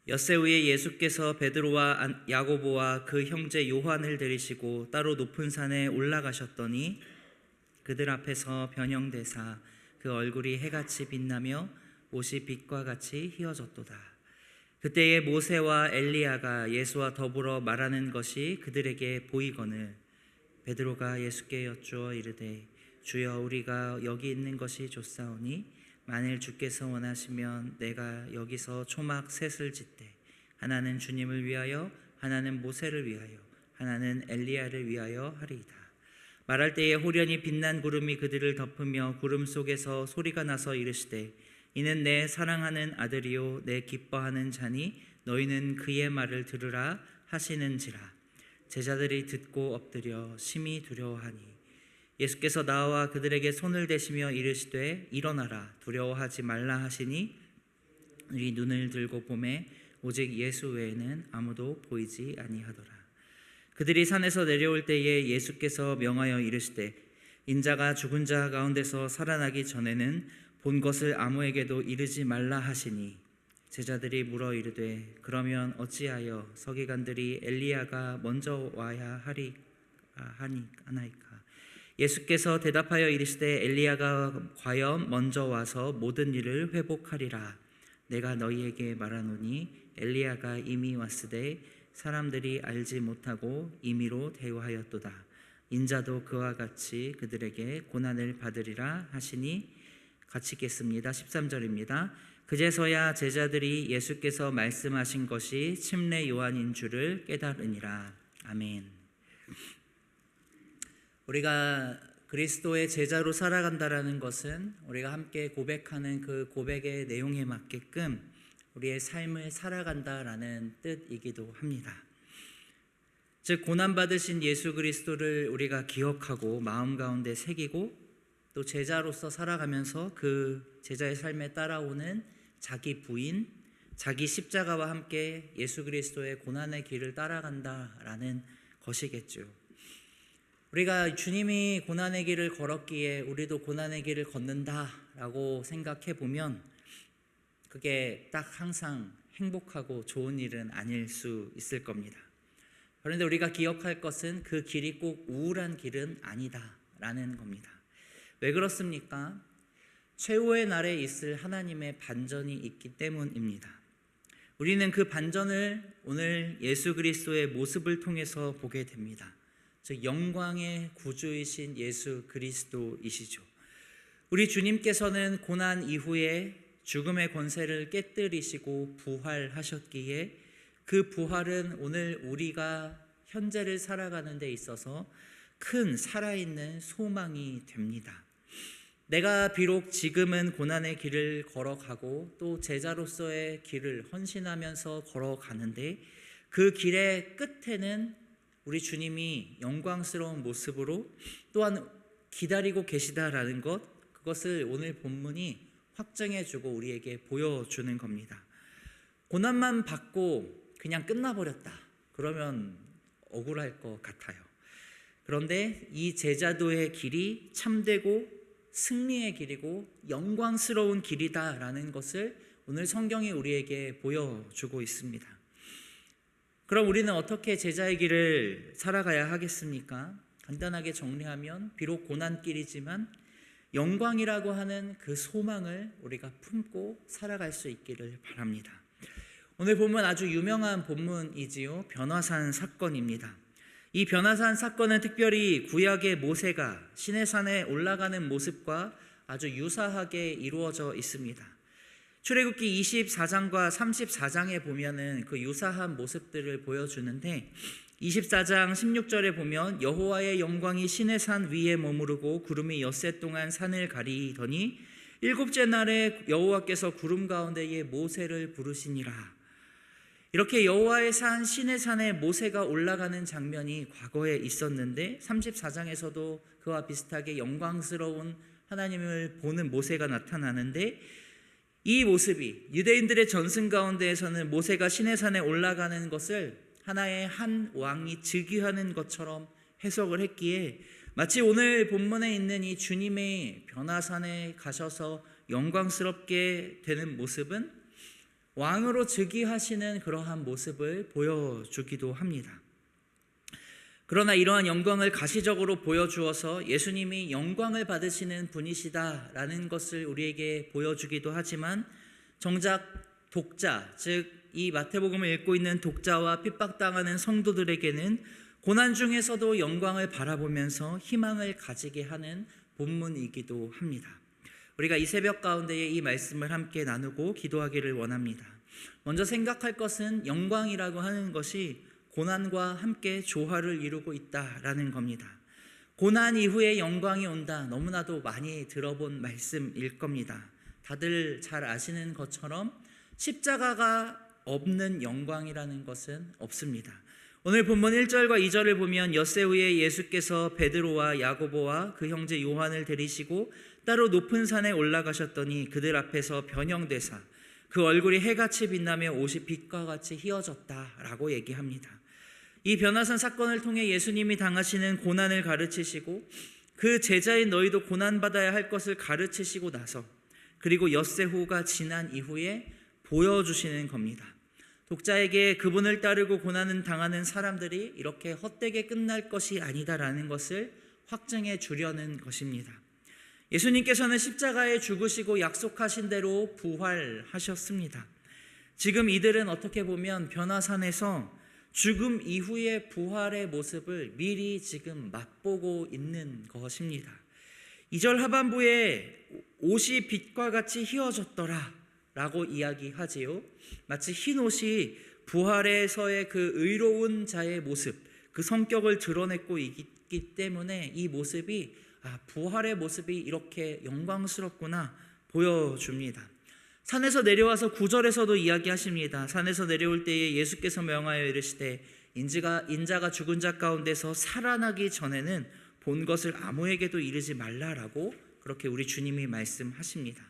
엿새 후에 예수께서 베드로와 야고보와 그 형제 요한을 데리시고 따로 높은 산에 올라가셨더니 그들 앞에서 변형되사 그 얼굴이 해같이 빛나며 옷이 빛과 같이 휘어졌도다. 그때에 모세와 엘리야가 예수와 더불어 말하는 것이 그들에게 보이거늘 베드로가 예수께 여쭈어 이르되 주여, 우리가 여기 있는 것이 좋사오니 만일 주께서 원하시면 내가 여기서 초막 셋을 짓되 하나는 주님을 위하여, 하나는 모세를 위하여, 하나는 엘리야를 위하여 하리이다. 말할 때에 호련히 빛난 구름이 그들을 덮으며 구름 속에서 소리가 나서 이르시되 이는 내 사랑하는 아들이요 내 기뻐하는 자니 너희는 그의 말을 들으라 하시는지라. 제자들이 듣고 엎드려 심히 두려워하니 예수께서 나와 그들에게 손을 대시며 이르시되 일어나라, 두려워하지 말라 하시니 이 눈을 들고 보매 오직 예수 외에는 아무도 보이지 아니하더라. 그들이 산에서 내려올 때에 예수께서 명하여 이르시되 인자가 죽은 자 가운데서 살아나기 전에는 본 것을 아무에게도 이르지 말라 하시니 제자들이 물어 이르되 그러면 어찌하여 서기관들이 엘리야가 먼저 와야 하나이까? 예수께서 대답하여 이르시되 엘리야가 과연 먼저 와서 모든 일을 회복하리라. 내가 너희에게 말하노니 엘리야가 이미 왔으되 사람들이 알지 못하고 임의로 대우하였도다. 인자도 그와 같이 그들에게 고난을 받으리라 하시니 같이 읽겠습니다. 13절입니다. 그제서야 제자들이 예수께서 말씀하신 것이 침례 요한인 줄을 깨달으니라. 아멘. 우리가 그리스도의 제자로 살아간다라는 것은 우리가 함께 고백하는 그 고백의 내용에 맞게끔 우리의 삶을 살아간다라는 뜻이기도 합니다. 즉 고난받으신 예수 그리스도를 우리가 기억하고 마음 가운데 새기고 또 제자로서 살아가면서 그 제자의 삶에 따라오는 자기 부인, 자기 십자가와 함께 예수 그리스도의 고난의 길을 따라간다라는 것이겠죠. 우리가 주님이 고난의 길을 걸었기에 우리도 고난의 길을 걷는다라고 생각해 보면 그게 딱 항상 행복하고 좋은 일은 아닐 수 있을 겁니다. 그런데 우리가 기억할 것은 그 길이 꼭 우울한 길은 아니다라는 겁니다. 왜 그렇습니까? 최후의 날에 있을 하나님의 반전이 있기 때문입니다. 우리는 그 반전을 오늘 예수 그리스도의 모습을 통해서 보게 됩니다. 즉 영광의 구주이신 예수 그리스도이시죠. 우리 주님께서는 고난 이후에 죽음의 권세를 깨뜨리시고 부활하셨기에 그 부활은 오늘 우리가 현재를 살아가는 데 있어서 큰 살아있는 소망이 됩니다. 내가 비록 지금은 고난의 길을 걸어가고 또 제자로서의 길을 헌신하면서 걸어가는데 그 길의 끝에는 우리 주님이 영광스러운 모습으로 또한 기다리고 계시다라는 것, 그것을 오늘 본문이 확증해주고 우리에게 보여주는 겁니다. 고난만 받고 그냥 끝나버렸다. 그러면 억울할 것 같아요. 그런데 이 제자도의 길이 참되고 승리의 길이고 영광스러운 길이다라는 것을 오늘 성경이 우리에게 보여주고 있습니다. 그럼 우리는 어떻게 제자의 길을 살아가야 하겠습니까? 간단하게 정리하면 비록 고난길이지만 영광이라고 하는 그 소망을 우리가 품고 살아갈 수 있기를 바랍니다. 오늘 본문 아주 유명한 본문이지요. 변화산 사건입니다. 이 변화산 사건은 특별히 구약의 모세가 시내산에 올라가는 모습과 아주 유사하게 이루어져 있습니다. 출애굽기 24장과 34장에 보면은 그 유사한 모습들을 보여주는데 24장 16절에 보면 여호와의 영광이 시내산 위에 머무르고 구름이 엿새 동안 산을 가리더니 일곱째 날에 여호와께서 구름 가운데에 모세를 부르시니라. 이렇게 여호와의 산 시내산에 모세가 올라가는 장면이 과거에 있었는데 34장에서도 그와 비슷하게 영광스러운 하나님을 보는 모세가 나타나는데 이 모습이 유대인들의 전승 가운데에서는 모세가 시내산에 올라가는 것을 하나의 한 왕이 즉위하는 것처럼 해석을 했기에 마치 오늘 본문에 있는 이 주님의 변화산에 가셔서 영광스럽게 되는 모습은 왕으로 즉위하시는 그러한 모습을 보여주기도 합니다. 그러나 이러한 영광을 가시적으로 보여주어서 예수님이 영광을 받으시는 분이시다라는 것을 우리에게 보여주기도 하지만 정작 독자, 즉 이 마태복음을 읽고 있는 독자와 핍박당하는 성도들에게는 고난 중에서도 영광을 바라보면서 희망을 가지게 하는 본문이기도 합니다. 우리가 이 새벽 가운데에 이 말씀을 함께 나누고 기도하기를 원합니다. 먼저 생각할 것은 영광이라고 하는 것이 고난과 함께 조화를 이루고 있다라는 겁니다. 고난 이후에 영광이 온다, 너무나도 많이 들어본 말씀일 겁니다. 다들 잘 아시는 것처럼 십자가가 없는 영광이라는 것은 없습니다. 오늘 본문 1절과 2절을 보면 엿새 후에 예수께서 베드로와 야고보와 그 형제 요한을 데리시고 따로 높은 산에 올라가셨더니 그들 앞에서 변형되사 그 얼굴이 해같이 빛나며 옷이 빛과 같이 희어졌다라고 얘기합니다. 이 변화산 사건을 통해 예수님이 당하시는 고난을 가르치시고 그 제자인 너희도 고난받아야 할 것을 가르치시고 나서 그리고 엿새 후가 지난 이후에 보여주시는 겁니다. 독자에게 그분을 따르고 고난을 당하는 사람들이 이렇게 헛되게 끝날 것이 아니다라는 것을 확증해 주려는 것입니다. 예수님께서는 십자가에 죽으시고 약속하신 대로 부활하셨습니다. 지금 이들은 어떻게 보면 변화산에서 죽음 이후의 부활의 모습을 미리 지금 맛보고 있는 것입니다. 2절 하반부에 옷이 빛과 같이 희어졌더라 라고 이야기하지요. 마치 흰 옷이 부활에서의 그 의로운 자의 모습, 그 성격을 드러내고 있기 때문에 이 모습이 부활의 모습이 이렇게 영광스럽구나 보여줍니다. 산에서 내려와서 9절에서도 이야기하십니다. 산에서 내려올 때에 예수께서 명하여 이르시되 인자가 죽은 자 가운데서 살아나기 전에는 본 것을 아무에게도 이르지 말라라고 그렇게 우리 주님이 말씀하십니다.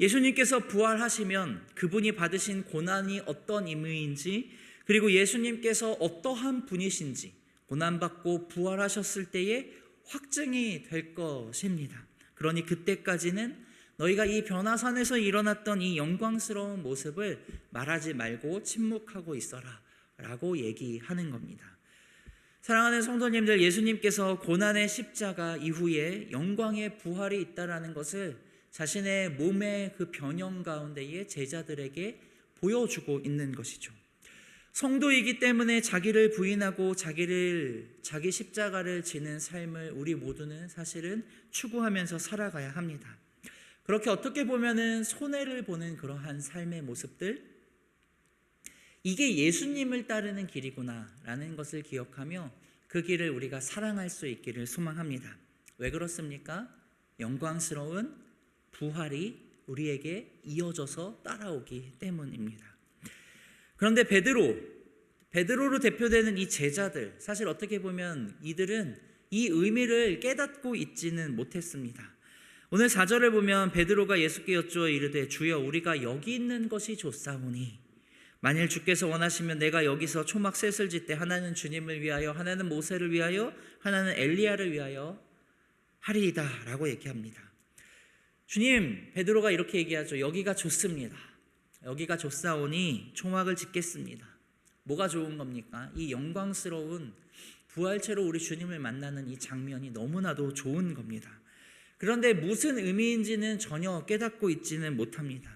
예수님께서 부활하시면 그분이 받으신 고난이 어떤 의미인지, 그리고 예수님께서 어떠한 분이신지 고난받고 부활하셨을 때에 확증이 될 것입니다. 그러니 그때까지는 너희가 이 변화산에서 일어났던 이 영광스러운 모습을 말하지 말고 침묵하고 있어라 라고 얘기하는 겁니다. 사랑하는 성도님들, 예수님께서 고난의 십자가 이후에 영광의 부활이 있다라는 것을 자신의 몸의 그 변형 가운데에 제자들에게 보여주고 있는 것이죠. 성도이기 때문에 자기를 부인하고 자기 십자가를 지는 삶을 우리 모두는 사실은 추구하면서 살아가야 합니다. 그렇게 어떻게 보면은 손해를 보는 그러한 삶의 모습들, 이게 예수님을 따르는 길이구나 라는 것을 기억하며 그 길을 우리가 사랑할 수 있기를 소망합니다. 왜 그렇습니까? 영광스러운 부활이 우리에게 이어져서 따라오기 때문입니다. 그런데 베드로로 대표되는 이 제자들, 사실 어떻게 보면 이들은 이 의미를 깨닫고 있지는 못했습니다. 오늘 4절을 보면 베드로가 예수께 여쭈어 이르되 주여 우리가 여기 있는 것이 좋사오니 만일 주께서 원하시면 내가 여기서 초막 셋을 짓되 하나는 주님을 위하여 하나는 모세를 위하여 하나는 엘리야를 위하여 하리이다 라고 얘기합니다. 주님, 베드로가 이렇게 얘기하죠. 여기가 좋습니다. 여기가 좋사오니 초막을 짓겠습니다. 뭐가 좋은 겁니까? 이 영광스러운 부활체로 우리 주님을 만나는 이 장면이 너무나도 좋은 겁니다. 그런데 무슨 의미인지는 전혀 깨닫고 있지는 못합니다.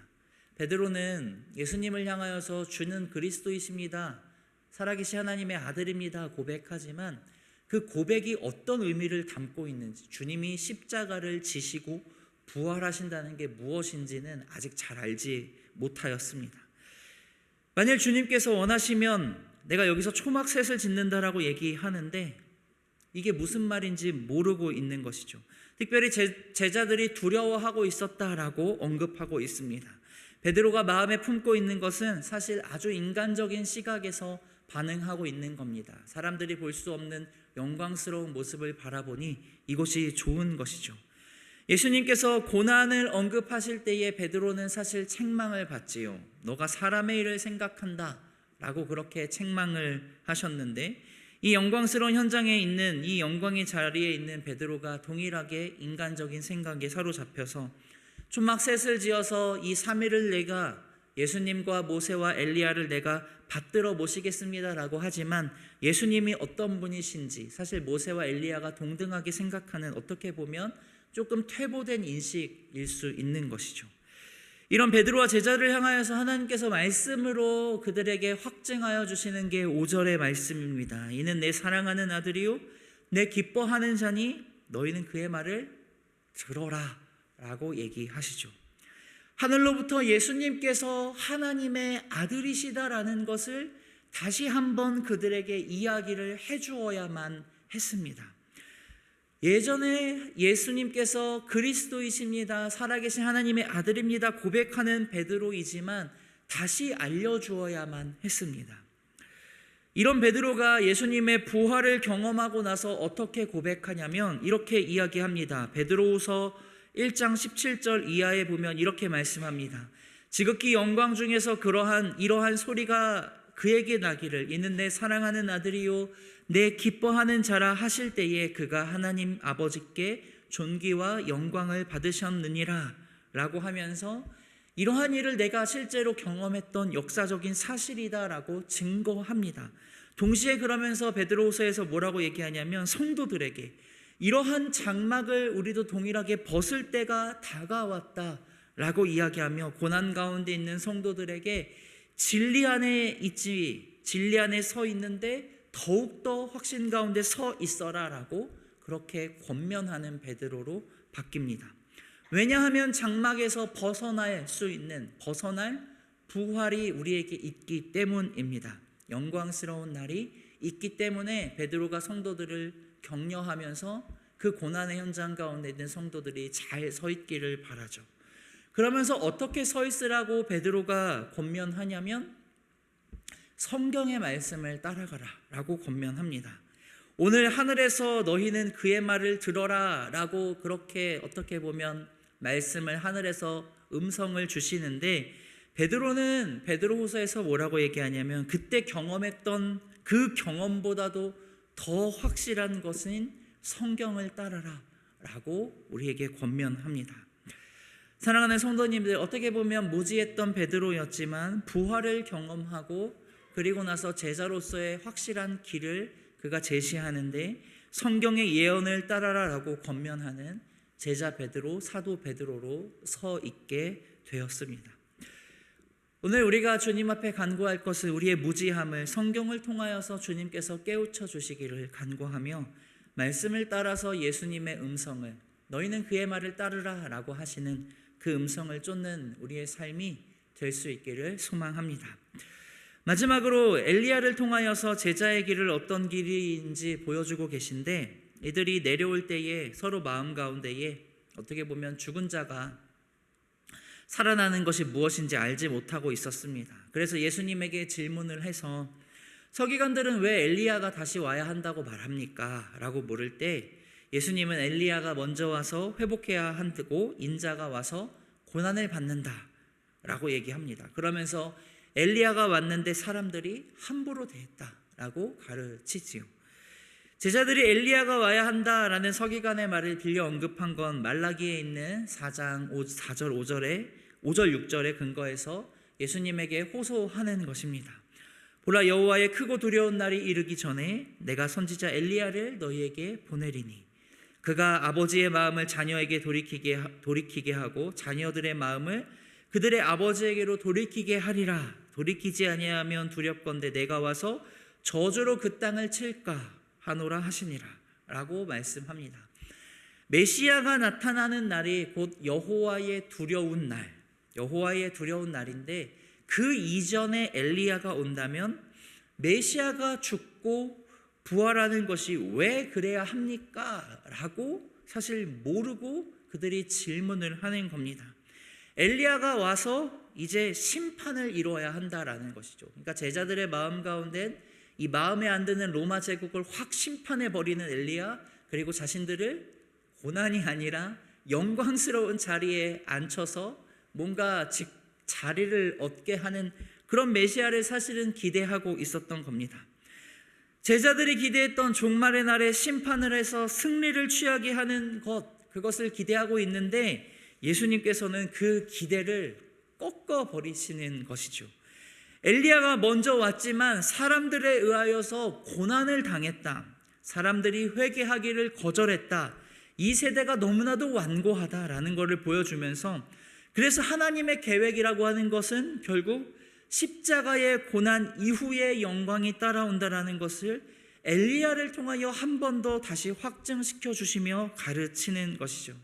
베드로는 예수님을 향하여서 주는 그리스도이십니다, 살아계신 하나님의 아들입니다 고백하지만 그 고백이 어떤 의미를 담고 있는지, 주님이 십자가를 지시고 부활하신다는 게 무엇인지는 아직 잘 알지 못하였습니다. 만일 주님께서 원하시면 내가 여기서 초막 셋을 짓는다라고 얘기하는데 이게 무슨 말인지 모르고 있는 것이죠. 특별히 제자들이 두려워하고 있었다라고 언급하고 있습니다. 베드로가 마음에 품고 있는 것은 사실 아주 인간적인 시각에서 반응하고 있는 겁니다. 사람들이 볼 수 없는 영광스러운 모습을 바라보니 이것이 좋은 것이죠. 예수님께서 고난을 언급하실 때에 베드로는 사실 책망을 받지요. 너가 사람의 일을 생각한다 라고 그렇게 책망을 하셨는데, 이 영광스러운 현장에 있는, 이 영광의 자리에 있는 베드로가 동일하게 인간적인 생각에 사로잡혀서 초막 셋을 지어서 이 3일을 내가 예수님과 모세와 엘리야를 내가 받들어 모시겠습니다라고 하지만 예수님이 어떤 분이신지 사실 모세와 엘리야가 동등하게 생각하는 어떻게 보면 조금 퇴보된 인식일 수 있는 것이죠. 이런 베드로와 제자를 향하여서 하나님께서 말씀으로 그들에게 확증하여 주시는 게 5절의 말씀입니다. 이는 내 사랑하는 아들이요 내 기뻐하는 자니 너희는 그의 말을 들어라 라고 얘기하시죠. 하늘로부터 예수님께서 하나님의 아들이시다라는 것을 다시 한번 그들에게 이야기를 해주어야만 했습니다. 예전에 예수님께서 그리스도이십니다, 살아계신 하나님의 아들입니다 고백하는 베드로이지만 다시 알려주어야만 했습니다. 이런 베드로가 예수님의 부활을 경험하고 나서 어떻게 고백하냐면 이렇게 이야기합니다. 베드로후서 1장 17절 이하에 보면 이렇게 말씀합니다. 지극히 영광 중에서 이러한 소리가 그에게 나기를 이는 내 사랑하는 아들이요 내 기뻐하는 자라 하실 때에 그가 하나님 아버지께 존귀와 영광을 받으셨느니라 라고 하면서 이러한 일을 내가 실제로 경험했던 역사적인 사실이다라고 증거합니다. 동시에 그러면서 베드로후서에서 뭐라고 얘기하냐면 성도들에게 이러한 장막을 우리도 동일하게 벗을 때가 다가왔다라고 이야기하며 고난 가운데 있는 성도들에게 진리 안에 서 있는데 더욱더 확신 가운데 서 있어라라고 그렇게 권면하는 베드로로 바뀝니다. 왜냐하면 장막에서 벗어날 부활이 우리에게 있기 때문입니다. 영광스러운 날이 있기 때문에 베드로가 성도들을 격려하면서 그 고난의 현장 가운데 있는 성도들이 잘 서 있기를 바라죠. 그러면서 어떻게 서 있으라고 베드로가 권면하냐면 성경의 말씀을 따라가라 라고 권면합니다. 오늘 하늘에서 너희는 그의 말을 들어라 라고 그렇게 어떻게 보면 말씀을 하늘에서 음성을 주시는데 베드로는 베드로후서에서 뭐라고 얘기하냐면 그때 경험했던 그 경험보다도 더 확실한 것은 성경을 따라라 라고 우리에게 권면합니다. 사랑하는 성도님들, 어떻게 보면 무지했던 베드로였지만 부활을 경험하고 그리고 나서 제자로서의 확실한 길을 그가 제시하는데 성경의 예언을 따라라 라고 권면하는 제자 베드로, 사도 베드로로 서 있게 되었습니다. 오늘 우리가 주님 앞에 간구할 것은 우리의 무지함을 성경을 통하여서 주님께서 깨우쳐 주시기를 간구하며 말씀을 따라서 예수님의 음성을 너희는 그의 말을 따르라 라고 하시는 그 음성을 쫓는 우리의 삶이 될 수 있기를 소망합니다. 마지막으로 엘리야를 통하여서 제자의 길을 어떤 길인지 보여주고 계신데 이들이 내려올 때에 서로 마음 가운데에 어떻게 보면 죽은 자가 살아나는 것이 무엇인지 알지 못하고 있었습니다. 그래서 예수님에게 질문을 해서 서기관들은 왜 엘리야가 다시 와야 한다고 말합니까? 라고 물을 때 예수님은 엘리야가 먼저 와서 회복해야 한다고 인자가 와서 고난을 받는다 라고 얘기합니다. 그러면서 엘리야가 왔는데 사람들이 함부로 대했다라고 가르치지요. 제자들이 엘리야가 와야 한다라는 서기관의 말을 빌려 언급한 건 말라기에 있는 4장 4절 5절 6절에 근거해서 예수님에게 호소하는 것입니다. 보라 여호와의 크고 두려운 날이 이르기 전에 내가 선지자 엘리야를 너희에게 보내리니 그가 아버지의 마음을 자녀에게 돌이키게 하고 자녀들의 마음을 그들의 아버지에게로 돌이키게 하리라. 돌이키지 아니하면 두렵건대 내가 와서 저주로 그 땅을 칠까 하노라 하시니라 라고 말씀합니다. 메시아가 나타나는 날이 곧 여호와의 두려운 날인데 그 이전에 엘리야가 온다면 메시아가 죽고 부활하는 것이 왜 그래야 합니까? 라고 사실 모르고 그들이 질문을 하는 겁니다. 엘리야가 와서 이제 심판을 이루어야 한다라는 것이죠. 그러니까 제자들의 마음 가운데 이 마음에 안 드는 로마 제국을 확 심판해 버리는 엘리야, 그리고 자신들을 고난이 아니라 영광스러운 자리에 앉혀서 뭔가 자리를 얻게 하는 그런 메시아를 사실은 기대하고 있었던 겁니다. 제자들이 기대했던 종말의 날에 심판을 해서 승리를 취하게 하는 그것을 기대하고 있는데 예수님께서는 그 기대를 꺾어 버리시는 것이죠. 엘리야가 먼저 왔지만 사람들에 의하여서 고난을 당했다. 사람들이 회개하기를 거절했다. 이 세대가 너무나도 완고하다라는 것을 보여주면서, 그래서 하나님의 계획이라고 하는 것은 결국 십자가의 고난 이후의 영광이 따라온다라는 것을 엘리야를 통하여 한 번 더 다시 확증시켜 주시며 가르치는 것이죠.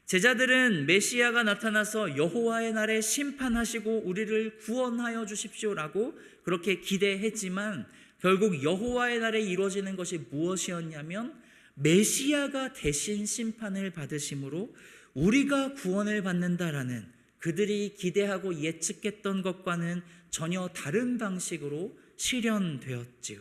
제자들은 메시아가 나타나서 여호와의 날에 심판하시고 우리를 구원하여 주십시오라고 그렇게 기대했지만, 결국 여호와의 날에 이루어지는 것이 무엇이었냐면 메시아가 대신 심판을 받으심으로 우리가 구원을 받는다라는, 그들이 기대하고 예측했던 것과는 전혀 다른 방식으로 실현되었지요.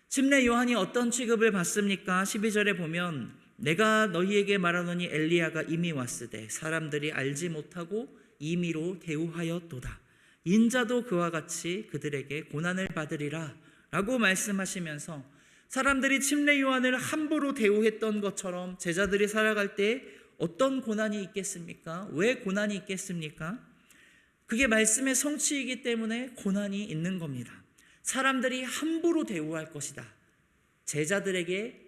침례 요한이 어떤 취급을 받습니까? 12절에 보면 내가 너희에게 말하노니 엘리야가 이미 왔으되 사람들이 알지 못하고 임의로 대우하였도다. 인자도 그와 같이 그들에게 고난을 받으리라 라고 말씀하시면서, 사람들이 침례 요한을 함부로 대우했던 것처럼 제자들이 살아갈 때 어떤 고난이 있겠습니까? 왜 고난이 있겠습니까? 그게 말씀의 성취이기 때문에 고난이 있는 겁니다. 사람들이 함부로 대우할 것이다. 제자들에게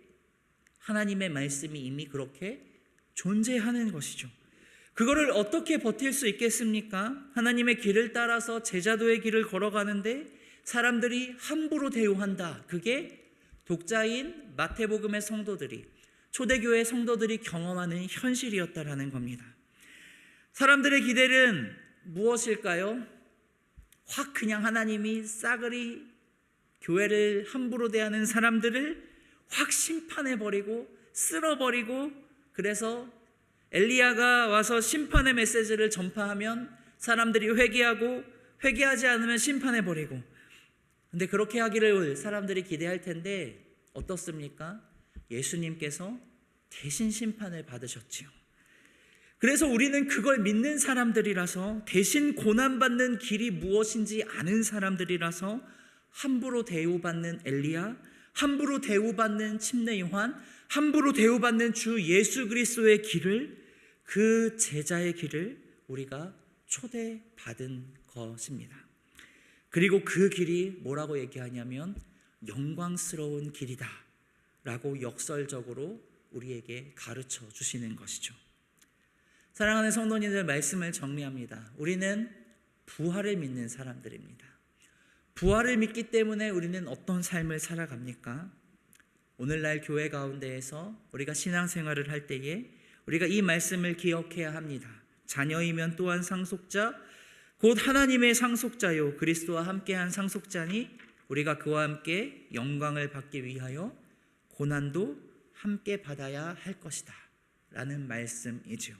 하나님의 말씀이 이미 그렇게 존재하는 것이죠. 그거를 어떻게 버틸 수 있겠습니까? 하나님의 길을 따라서 제자도의 길을 걸어가는데 사람들이 함부로 대우한다. 그게 독자인 마태복음의 성도들이, 초대교회 성도들이 경험하는 현실이었다라는 겁니다. 사람들의 기대는 무엇일까요? 확 그냥 하나님이 싸그리 교회를 함부로 대하는 사람들을 확 심판해버리고 쓸어버리고, 그래서 엘리야가 와서 심판의 메시지를 전파하면 사람들이 회개하고, 회개하지 않으면 심판해버리고. 근데 그렇게 하기를 사람들이 기대할 텐데 어떻습니까? 예수님께서 대신 심판을 받으셨지요. 그래서 우리는 그걸 믿는 사람들이라서, 대신 고난받는 길이 무엇인지 아는 사람들이라서 함부로 대우받는 엘리야, 함부로 대우받는 침례 요한, 함부로 대우받는 주 예수 그리스도의 길을, 그 제자의 길을 우리가 초대받은 것입니다. 그리고 그 길이 뭐라고 얘기하냐면 영광스러운 길이다 라고 역설적으로 우리에게 가르쳐 주시는 것이죠. 사랑하는 성도님들, 말씀을 정리합니다. 우리는 부활을 믿는 사람들입니다. 부활을 믿기 때문에 우리는 어떤 삶을 살아갑니까? 오늘날 교회 가운데에서 우리가 신앙생활을 할 때에 우리가 이 말씀을 기억해야 합니다. 자녀이면 또한 상속자, 곧 하나님의 상속자요 그리스도와 함께한 상속자니 우리가 그와 함께 영광을 받기 위하여 고난도 함께 받아야 할 것이다 라는 말씀이죠.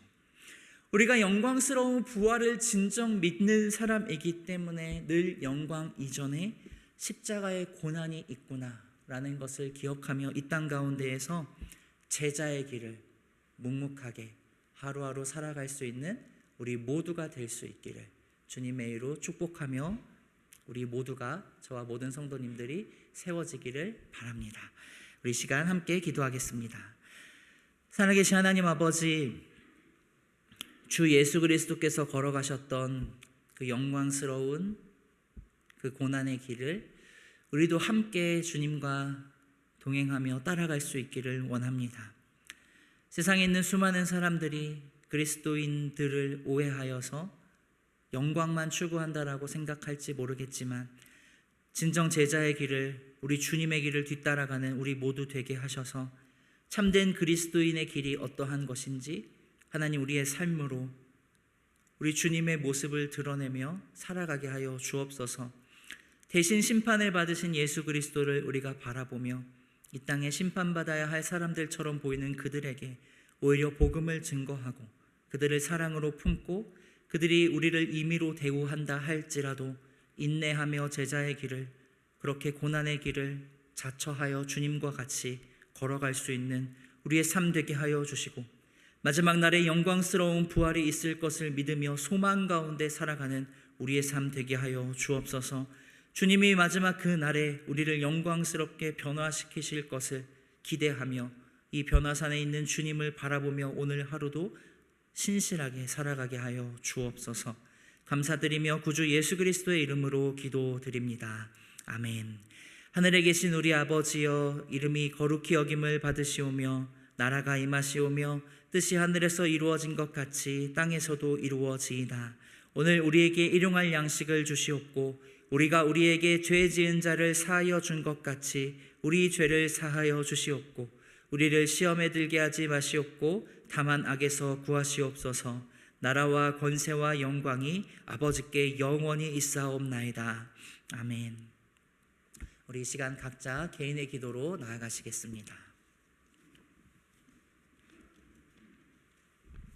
우리가 영광스러운 부활을 진정 믿는 사람이기 때문에 늘 영광 이전에 십자가의 고난이 있구나 라는 것을 기억하며 이 땅 가운데에서 제자의 길을 묵묵하게 하루하루 살아갈 수 있는 우리 모두가 될 수 있기를 주님의 이름으로 축복하며 우리 모두가, 저와 모든 성도님들이 세워지기를 바랍니다. 우리 시간 함께 기도하겠습니다. 살아계신 하나님 아버지, 주 예수 그리스도께서 걸어가셨던 그 영광스러운 그 고난의 길을 우리도 함께 주님과 동행하며 따라갈 수 있기를 원합니다. 세상에 있는 수많은 사람들이 그리스도인들을 오해하여서 영광만 추구한다라고 생각할지 모르겠지만, 진정 제자의 길을, 우리 주님의 길을 뒤따라가는 우리 모두 되게 하셔서 참된 그리스도인의 길이 어떠한 것인지 하나님 우리의 삶으로 우리 주님의 모습을 드러내며 살아가게 하여 주옵소서. 대신 심판을 받으신 예수 그리스도를 우리가 바라보며 이 땅에 심판받아야 할 사람들처럼 보이는 그들에게 오히려 복음을 증거하고 그들을 사랑으로 품고, 그들이 우리를 임의로 대우한다 할지라도 인내하며 제자의 길을, 그렇게 고난의 길을 자처하여 주님과 같이 걸어갈 수 있는 우리의 삶 되게 하여 주시고, 마지막 날에 영광스러운 부활이 있을 것을 믿으며 소망 가운데 살아가는 우리의 삶 되게 하여 주옵소서. 주님이 마지막 그 날에 우리를 영광스럽게 변화시키실 것을 기대하며 이 변화산에 있는 주님을 바라보며 오늘 하루도 신실하게 살아가게 하여 주옵소서. 감사드리며 구주 예수 그리스도의 이름으로 기도드립니다. 아멘. 하늘에 계신 우리 아버지여, 이름이 거룩히 여김을 받으시오며 나라가 임하시오며 뜻이 하늘에서 이루어진 것 같이 땅에서도 이루어지이다. 오늘 우리에게 일용할 양식을 주시옵고 우리가 우리에게 죄 지은 자를 사하여 준 것 같이 우리 죄를 사하여 주시옵고 우리를 시험에 들게 하지 마시옵고 다만 악에서 구하시옵소서. 나라와 권세와 영광이 아버지께 영원히 있사옵나이다. 아멘. 우리 이 시간 각자 개인의 기도로 나아가시겠습니다.